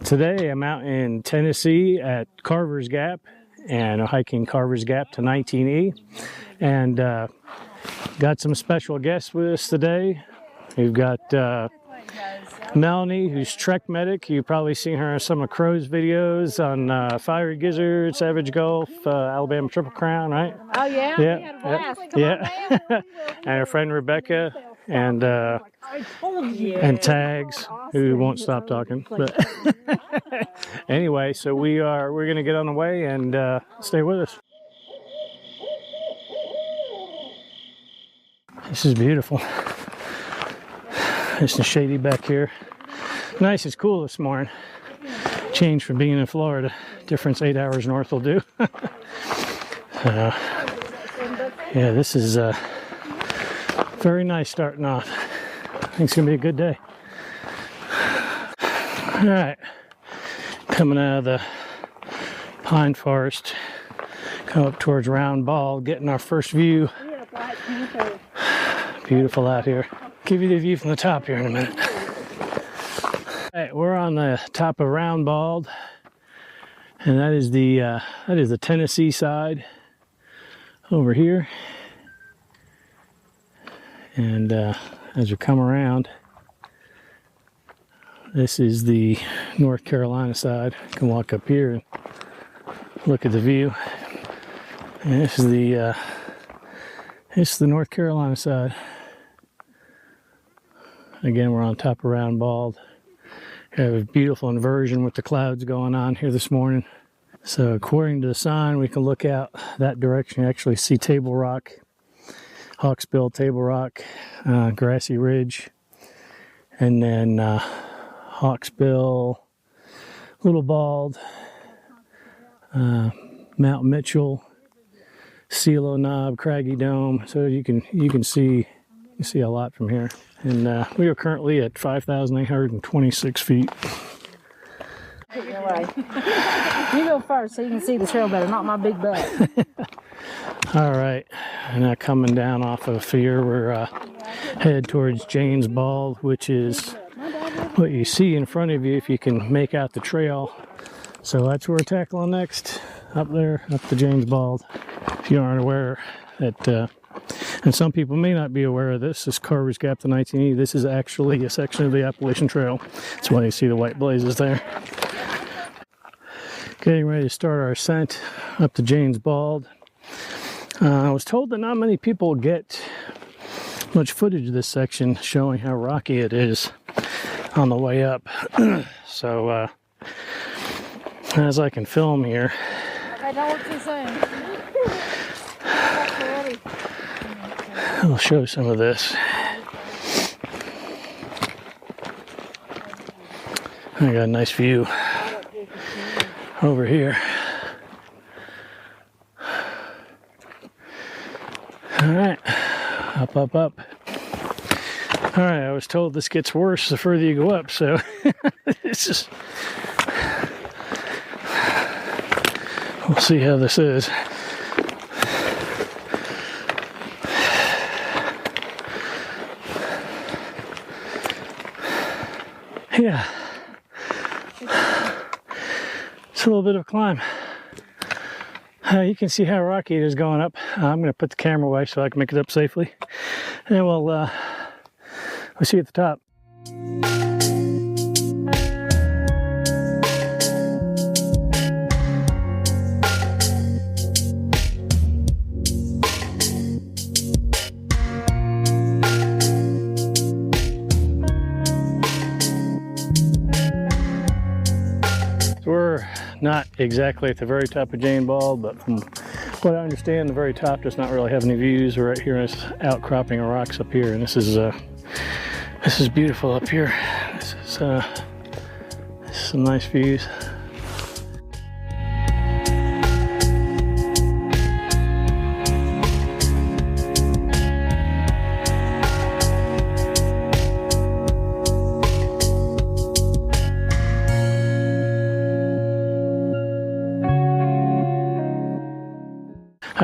Today I'm out in Tennessee at Carvers Gap and hiking Carvers Gap to 19E, and got some special guests with us today. We've got Melanie, who's Trek Medic. You've probably seen her in some of Crow's videos on Fiery Gizzard, Savage Gulf, Alabama Triple Crown, right? Oh yeah, yeah, we had a blast. yeah. And her friend Rebecca and Tags, who won't stop talking. But anyway, so we're gonna get on the way and stay with us. This is beautiful. It's shady back here. Nice, it's cool this morning. Change from being in Florida. Difference 8 hours north will do. Yeah, this is very nice starting off. I think it's gonna be a good day. All right, coming out of the pine forest, come up towards Roan Bald, getting our first view. Beautiful out here. Give you the view from the top here in a minute. All right, we're on the top of Roan Bald, and that is the Tennessee side over here. And as we come around, this is the North Carolina side. You can walk up here and look at the view. And this is the North Carolina side. Again, we're on top of Roan Bald. We have a beautiful inversion with the clouds going on here this morning. So according to the sign, we can look out that direction. You actually see Table Rock, Hawksbill, Table Rock, Grassy Ridge, and then Hawksbill, Little Bald, Mount Mitchell, CeeLo Knob, Craggy Dome. So you can see a lot from here. And we are currently at 5,826 feet. You go first so you can see the trail better, not my big butt. All right, and now coming down off of here, we're headed towards James Bald, which is what you see in front of you if you can make out the trail. So that's where we're tackling next, up there, up to James Bald. If you aren't aware that, and some people may not be aware of this Carvers Gap to 19E. This is actually a section of the Appalachian Trail. That's why you see the white blazes there. Getting ready to start our ascent up to James Bald. I was told that not many people get much footage of this section showing how rocky it is on the way up. So as I can film here, I know what you're saying. I'll show some of this. I got a nice view over here. All right, up, up, up. All right, I was told this gets worse the further you go up, so it's just, we'll see how this is. Yeah, it's a little bit of a climb. You can see how rocky it is going up. I'm going to put the camera away so I can make it up safely, and we'll see you at the top. We're not exactly at the very top of James Bald, but from what I understand, the very top does not really have any views. We're right here in this outcropping of rocks up here, and this is beautiful up here. This is some nice views.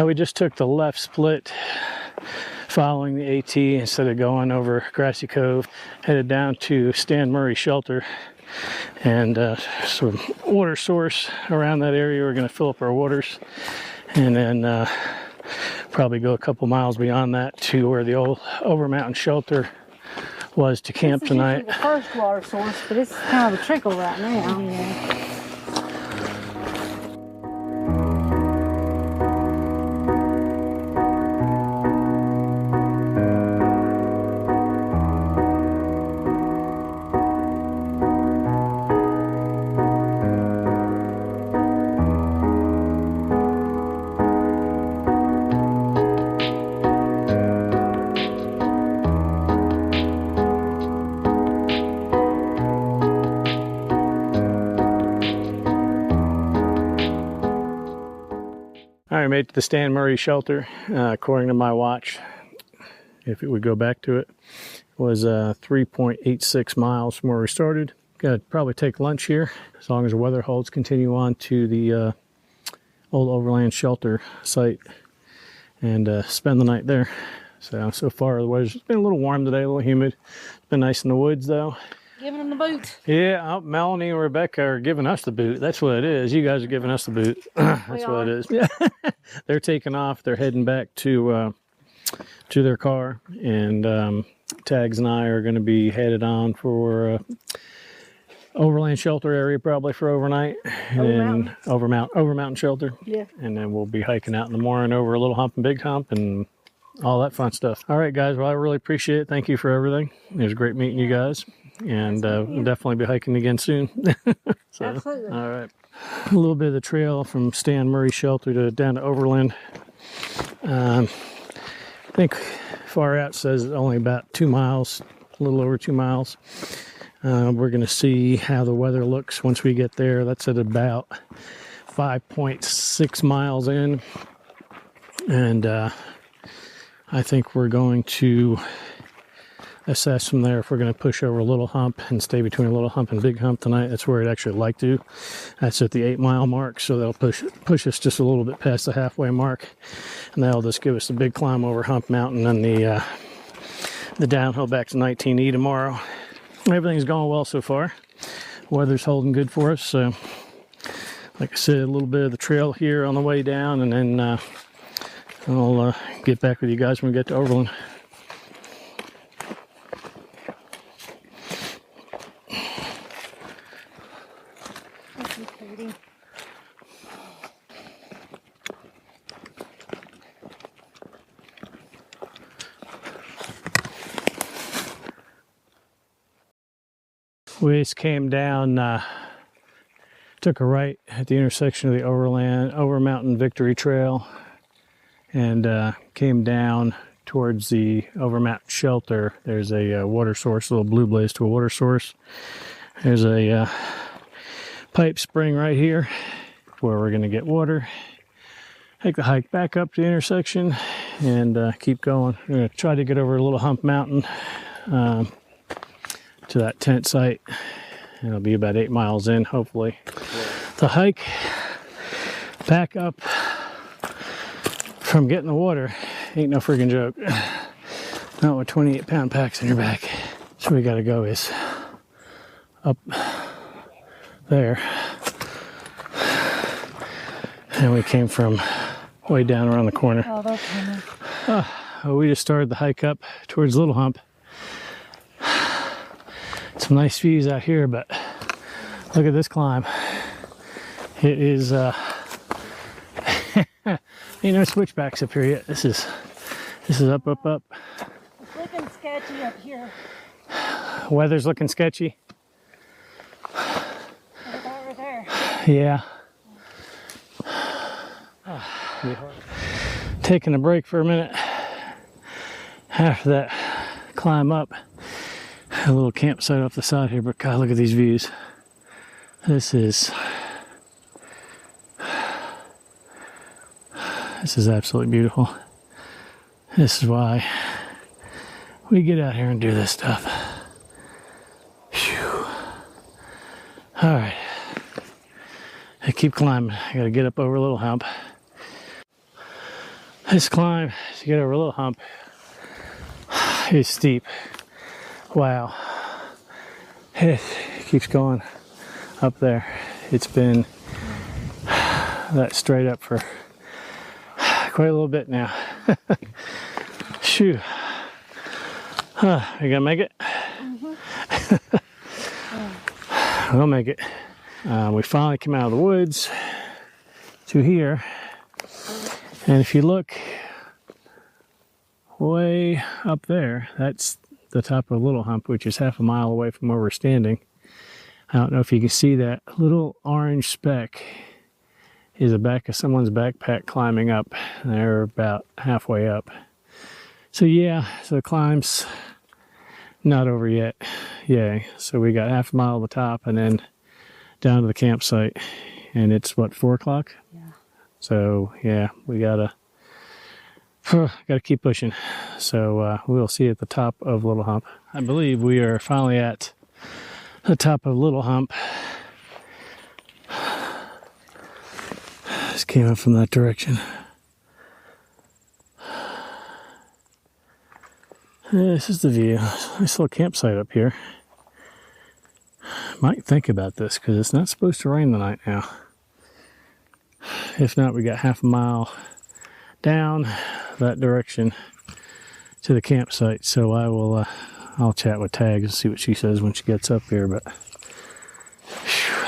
We just took the left split following the AT instead of going over Grassy Cove. Headed down to Stan Murray Shelter. and some water source around that area. We're going to fill up our waters, and then probably go a couple miles beyond that to where the old Over Mountain shelter was to camp tonight. This is the first water source, but it's kind of a trickle right now. Yeah. I made it to the Stan Murray shelter. According to my watch, if it would go back to it, was 3.86 miles from where we started. Got to probably take lunch here, as long as the weather holds. Continue on to the old overland shelter site and spend the night there. So far the weather's been a little warm today, a little humid. It's been nice in the woods though. Giving them the boot. Yeah, Melanie and Rebecca are giving us the boot. That's what it is. You guys are giving us the boot. That's what it is. Yeah. They're taking off. They're heading back to their car, and Tags and I are going to be headed on for overland shelter area, probably for overnight, and over mountain shelter. Yeah. And then we'll be hiking out in the morning over a Little Hump and Big Hump and all that fun stuff. All right, guys. Well, I really appreciate it. Thank you for everything. It was great meeting you guys. And we'll definitely be hiking again soon. Absolutely. All right. A little bit of the trail from Stan Murray shelter to down to Overland. I think far out says only about 2 miles, a little over 2 miles. We're going to see how the weather looks once we get there. That's at about 5.6 miles in. And I think we're going to assess from there if we're going to push over Little Hump and stay between Little Hump and Big Hump tonight. That's where I'd actually like to. That's at the 8-mile mark, so that'll push us just a little bit past the halfway mark, and that'll just give us a big climb over Hump Mountain and the downhill back to 19E tomorrow. Everything's going well so far. Weather's holding good for us. So, like I said, a little bit of the trail here on the way down, and then I'll get back with you guys when we get to Overland. We just came down, took a right at the intersection of the Over Mountain Victory Trail, and came down towards the Over Mountain shelter. There's a water source, a little blue blaze to a water source. There's a pipe spring right here where we're going to get water. Take the hike back up to the intersection and keep going. We're going to try to get over a Little Hump Mountain to that tent site. It'll be about 8 miles in, hopefully. The hike back up from getting the water ain't no freaking joke. Not with 28-pound packs in your back. So we gotta go is up there. And we came from way down around the corner. Oh, that's We just started the hike up towards Little Hump. Some nice views out here, but look at this climb. It is ain't no switchbacks up here yet. This is up. It's looking sketchy up here. Weather's looking sketchy. Over there. Yeah. Taking a break for a minute after that climb up. A little campsite off the side here, but God, look at these views. This is absolutely beautiful. This is why we get out here and do this stuff. Phew. All right. I keep climbing. I gotta get up over Little Hump. This climb to get over Little Hump is steep. Wow. It keeps going up there. It's been that straight up for quite a little bit now. Shoo. You gonna make it? We'll make it. We finally came out of the woods to here, and if you look way up there, that's the top of Little Hump, which is half a mile away from where we're standing. I don't know if you can see that little orange speck is the back of someone's backpack climbing up. They're about halfway up. So yeah, so the climb's not over yet. Yay. So we got half a mile to the top and then down to the campsite. And it's what, 4 o'clock? Yeah. So yeah, we gotta keep pushing. So we'll see at the top of Little Hump. I believe we are finally at the top of Little Hump. Just came up from that direction. This is the view. Nice little campsite up here. Might think about this because it's not supposed to rain tonight now. If not, we got half a mile down that direction to the campsite. So I will I'll chat with Tag and see what she says when she gets up here. But whew,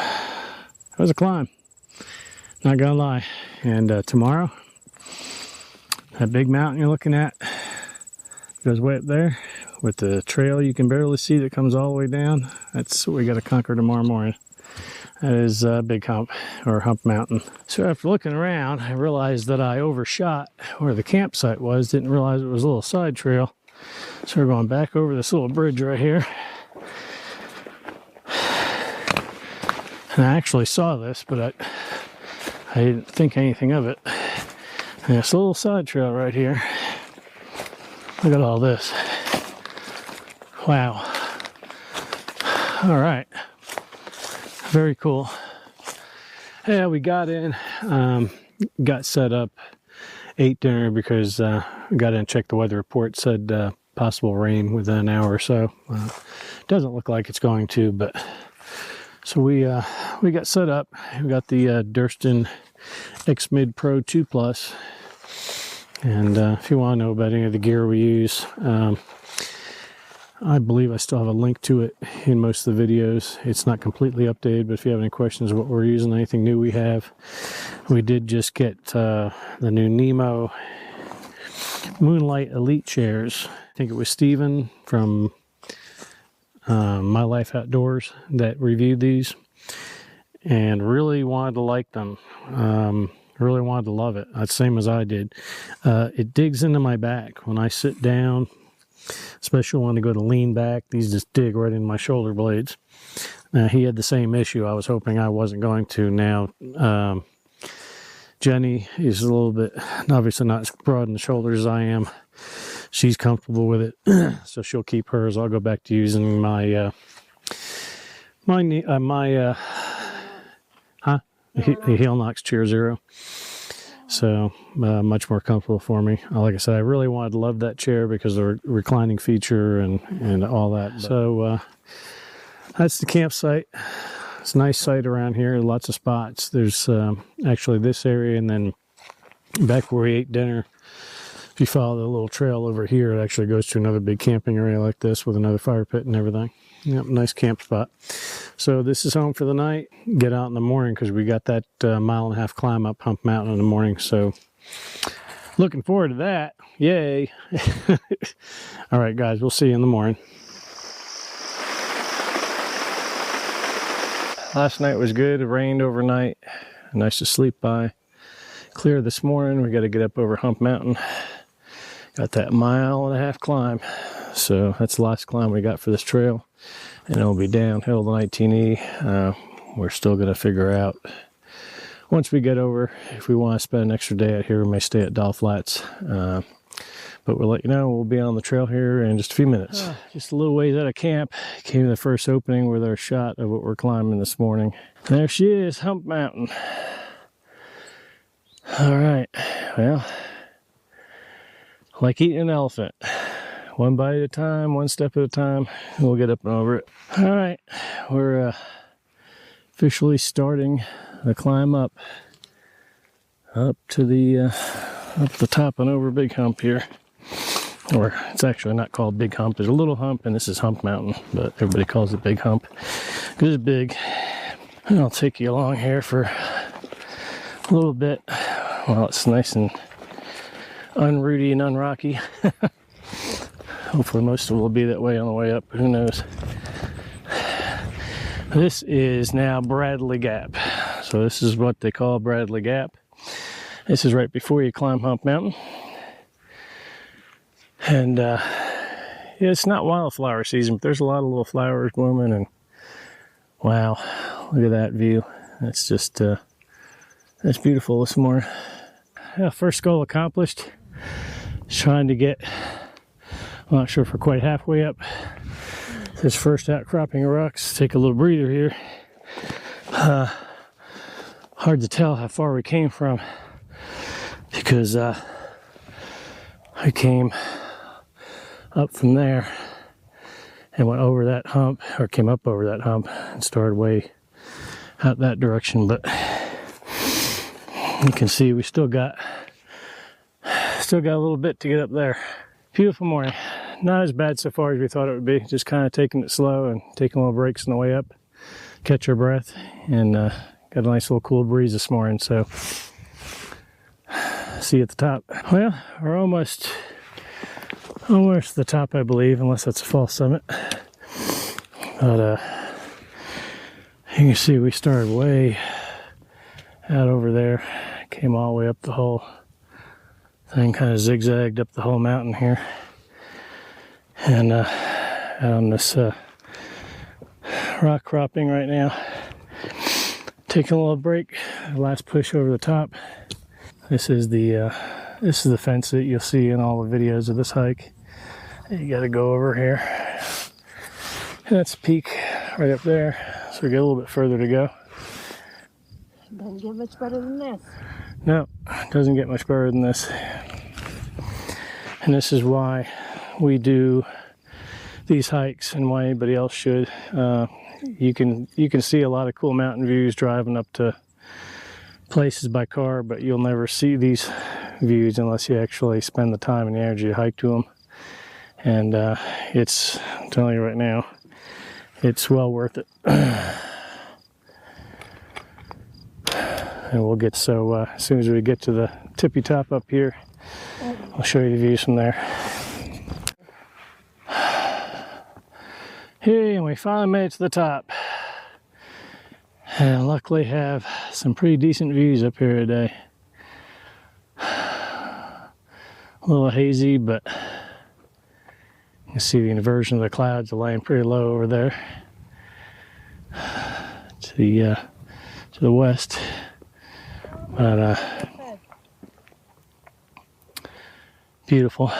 it was a climb, not gonna lie. And tomorrow, that big mountain you're looking at goes way up there with the trail you can barely see that comes all the way down. That's what we got to conquer tomorrow morning. That is Big Hump, or Hump Mountain. So after looking around, I realized that I overshot where the campsite was. Didn't realize it was a little side trail. So we're going back over this little bridge right here. And I actually saw this, but I didn't think anything of it. And this little side trail right here. Look at all this. Wow. All right. Very cool. Yeah, we got in, got set up, ate dinner because we got in and checked the weather report. Said possible rain within an hour or so. Doesn't look like it's going to, but so we got set up. We got the Durston X Mid Pro 2 Plus. And if you want to know about any of the gear we use, I believe I still have a link to it in most of the videos. It's not completely updated, but if you have any questions of what we're using, anything new we have, we did just get the new Nemo Moonlight Elite chairs. I think it was Steven from My Life Outdoors that reviewed these and really wanted to like them. Really wanted to love it. That's the same as I did. It digs into my back when I sit down, especially when I go to lean back. These just dig right in my shoulder blades. He had the same issue. I was hoping I wasn't going to. Now, Jenny is a little bit, obviously not as broad in the shoulders as I am. She's comfortable with it, so she'll keep hers. I'll go back to using my Heel-Knox Chair Zero. So much more comfortable for me. Like I said, I really wanted to love that chair because of the reclining feature and all that. But, so that's the campsite. It's a nice site around here. Lots of spots. There's actually this area, and then back where we ate dinner, if you follow the little trail over here, it actually goes to another big camping area like this with another fire pit and everything. Yep, nice camp spot. So this is home for the night. Get out in the morning because we got that 1.5 mile climb up Hump Mountain in the morning. So looking forward to that. Yay. All right, guys, we'll see you in the morning. Last night was good. It rained overnight. Nice to sleep by. Clear this morning. We got to get up over Hump Mountain. Got that 1.5 mile climb. So that's the last climb we got for this trail. And it'll be downhill the 19E. We're still going to figure out, once we get over, if we want to spend an extra day out here, we may stay at Doll Flats. But we'll let you know. We'll be on the trail here in just a few minutes. Just a little ways out of camp. Came to the first opening with our shot of what we're climbing this morning. There she is, Hump Mountain. All right. Well, like eating an elephant. one bite at a time, one step at a time, and we'll get up and over it. All right, we're officially starting the climb up to the top and over Big Hump here. Or it's actually not called Big Hump. There's a little hump, and this is Hump Mountain, but everybody calls it Big Hump because it's big. And I'll take you along here for a little bit while it's nice and unrooty and unrocky. Hopefully most of it will be that way on the way up, but who knows. This is now Bradley Gap. So this is what they call Bradley Gap. This is right before you climb Hump Mountain. And yeah, it's not wildflower season, but there's a lot of little flowers blooming, and wow, look at that view. That's just, that's beautiful this morning. Yeah, first goal accomplished. Just trying to get, I'm not sure if we're quite halfway up this first outcropping of rocks. Take a little breather here. Hard to tell how far we came from because I came up from there and went over that hump, or came up over that hump and started way out that direction. But you can see we still got a little bit to get up there. Beautiful morning. Not as bad so far as we thought it would be. Just kind of taking it slow and taking little breaks on the way up, catch our breath, and got a nice little cool breeze this morning. So see you at the top. Well, we're almost the top, I believe, unless that's a false summit. But you can see we started way out over there, came all the way up the whole thing, kind of zigzagged up the whole mountain here, and out on this rock cropping right now. Taking a little break, last push over the top. This is the fence that you'll see in all the videos of this hike. You got to go over here. And that's the peak right up there. So we got a little bit further to go. Doesn't get much better than this. No, it doesn't get much better than this. And this is why we do these hikes and why anybody else should. You can see a lot of cool mountain views driving up to places by car, but you'll never see these views unless you actually spend the time and the energy to hike to them. And it's, I'm telling you right now, it's well worth it. And we'll get, so as soon as we get to the tippy top up here, I'll show you the views from there. Hey, and we finally made it to the top. And luckily have some pretty decent views up here today. A little hazy, but you can see the inversion of the clouds are laying pretty low over there to the west. But beautiful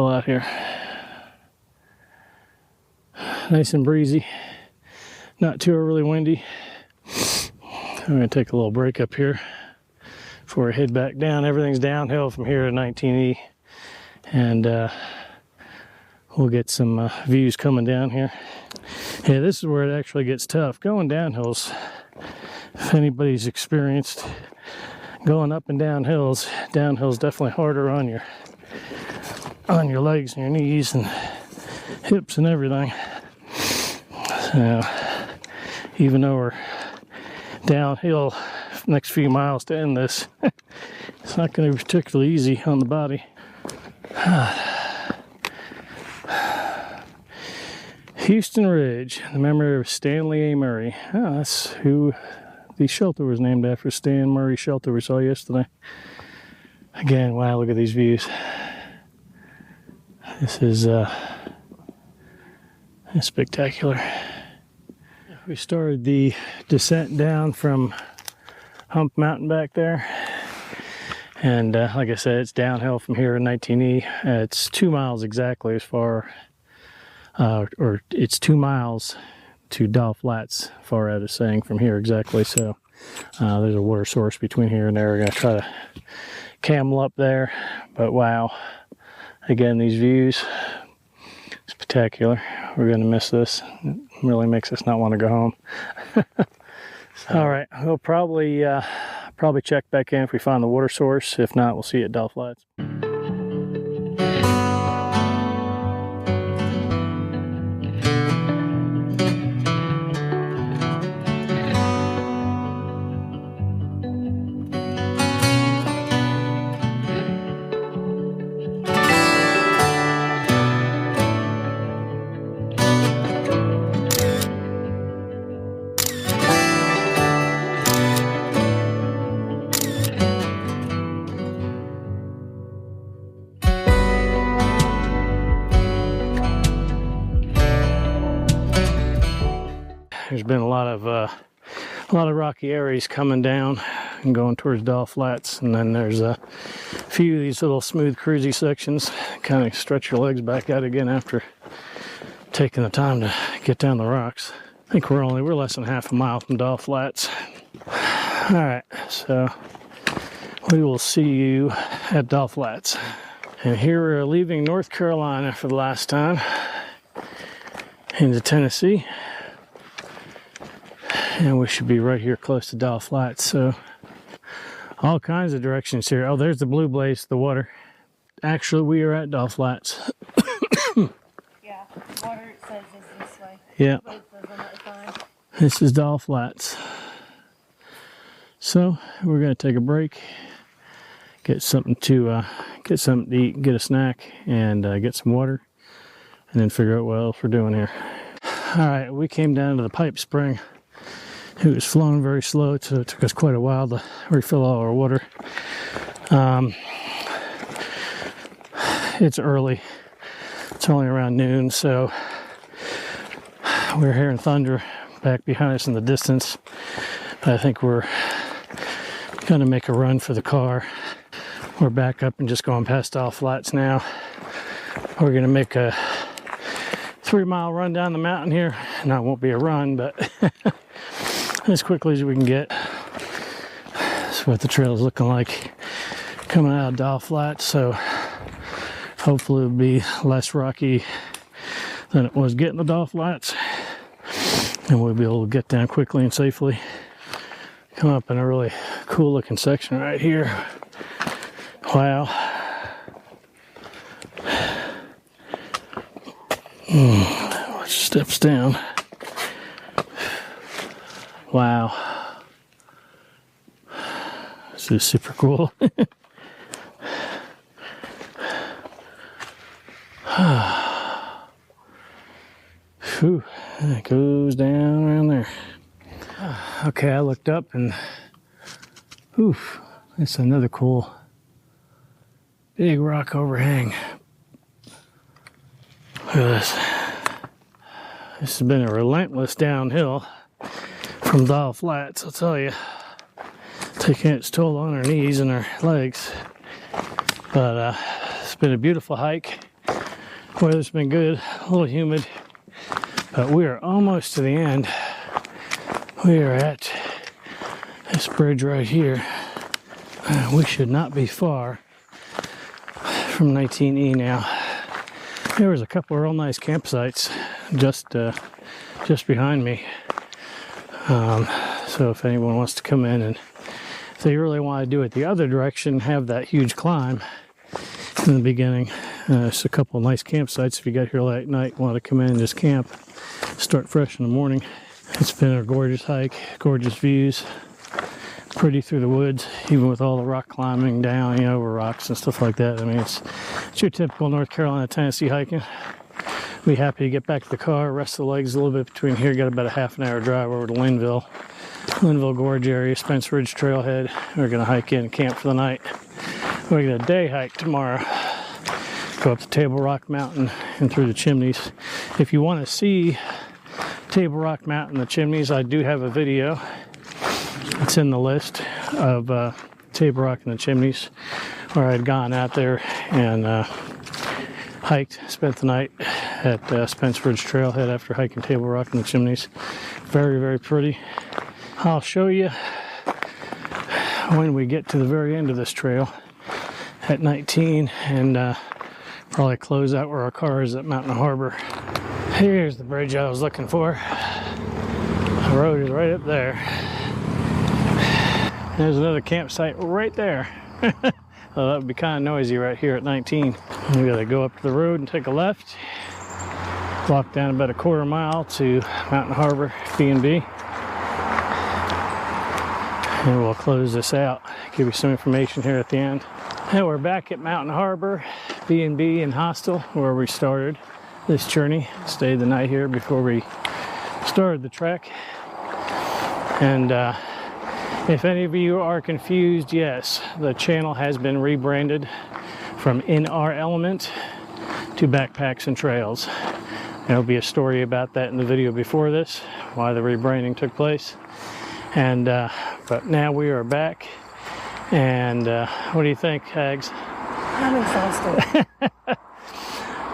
out here. Nice and breezy, not too overly windy. I'm going to take a little break up here before we head back down. Everything's downhill from here to 19E, and we'll get some views coming down here. Yeah, this is where it actually gets tough. Going downhills, if anybody's experienced going up and down hills, downhill's definitely harder on your legs and your knees and hips and everything. So, even though we're downhill next few miles to end this, it's not going to be particularly easy on the body. Houston Ridge, the memory of Stanley A. Murray. Oh, that's who the shelter was named after, Stan Murray Shelter we saw yesterday. Again, wow, look at these views. This is spectacular. We started the descent down from Hump Mountain back there, and like I said, it's downhill from here in 19E. It's 2 miles exactly as far, or it's 2 miles to Doll Flats, far out is saying from here exactly. So there's a water source between here and there. We're going to try to camel up there, but wow, Again, these views, spectacular. We're going to miss this. It really makes us not want to go home. All right, we'll probably check back in if we find the water source. If not, we'll see you at Dell Flats. There's been a lot of rocky areas coming down and going towards Dell Flats, and then there's a few of these little smooth cruisy sections. Kind of stretch your legs back out again after taking the time to get down the rocks. I think we're less than half a mile from Dell Flats. All right, so we will see you at Dell Flats. And here we're leaving North Carolina for the last time into Tennessee. And we should be right here close to Dell Flats. So all kinds of directions here. Oh, there's the blue blaze, the water. Actually, we are at Dell Flats. Yeah, water says is this way. Yeah. This is Dell Flats. So we're going to take a break, get something to eat, get a snack, and get some water, and then figure out what else we're doing here. All right, we came down to the pipe spring. It was flowing very slow, so it took us quite a while to refill all our water. It's early. It's only around noon, so we're hearing thunder back behind us in the distance. I think we're going to make a run for the car. We're back up and just going past Dell Flats now. We're going to make a 3-mile run down the mountain here. Now, it won't be a run, but as quickly as we can get. That's what the trail is looking like coming out of Dell Flats, so hopefully it'll be less rocky than it was getting to Dell Flats, and we'll be able to get down quickly and safely. Come up in a really cool looking section right here. Wow. Steps down. Wow. This is super cool. Whew, it goes down around there. Okay, I looked up and oof, that's another cool big rock overhang. Look at this. This has been a relentless downhill from Dell Flats, I'll tell you. Taking its toll on our knees and our legs. But it's been a beautiful hike. Weather's been good, a little humid. But we are almost to the end. We are at this bridge right here. We should not be far from 19E now. There was a couple of real nice campsites just behind me. So if anyone wants to come in, and if they really want to do it the other direction, have that huge climb in the beginning, it's a couple of nice campsites. If you got here late night, want to come in and just camp, start fresh in the morning. It's been a gorgeous hike, gorgeous views, pretty through the woods, even with all the rock climbing down, over rocks and stuff like that. I mean, it's your typical North Carolina, Tennessee hiking. Be happy to get back to the car, rest the legs a little bit between here. Got about a half-an-hour drive over to Linville Gorge area, Spencer Ridge Trailhead. We're going to hike in and camp for the night. We're going to day hike tomorrow. Go up to Table Rock Mountain and through the Chimneys. If you want to see Table Rock Mountain and the Chimneys, I do have a video. It's in the list of Table Rock and the Chimneys, where I'd gone out there and hiked, spent the night at Spencer Ridge Trailhead after hiking Table Rock and the Chimneys. Very, very pretty. I'll show you when we get to the very end of this trail at 19 and Probably close out where our car is at Mountain Harbor. Here's the bridge I was looking for. The road is right up there. There's another campsite right there. Well, that would be kind of noisy right here at 19. We gotta go up to the road and take a left. Walk down about a quarter mile to Mountain Harbor B&B. And we'll close this out. Give you some information here at the end. And we're back at Mountain Harbor B&B and hostel where we started this journey. Stayed the night here before we started the trek. And if any of you are confused, yes, the channel has been rebranded from In Our Element to Backpacks and Trails. There'll be a story about that in the video before this, why the rebranding took place. And but now we are back. And what do you think, Hags? I'm exhausted.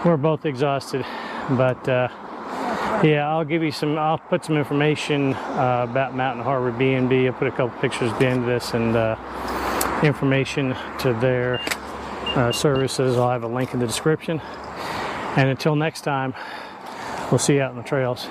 We're both exhausted, but yeah, I'll put some information about Mountain Harbor B&B. I'll put a couple pictures at the end of this and information to their services. I'll have a link in the description. And until next time, we'll see you out in the trails.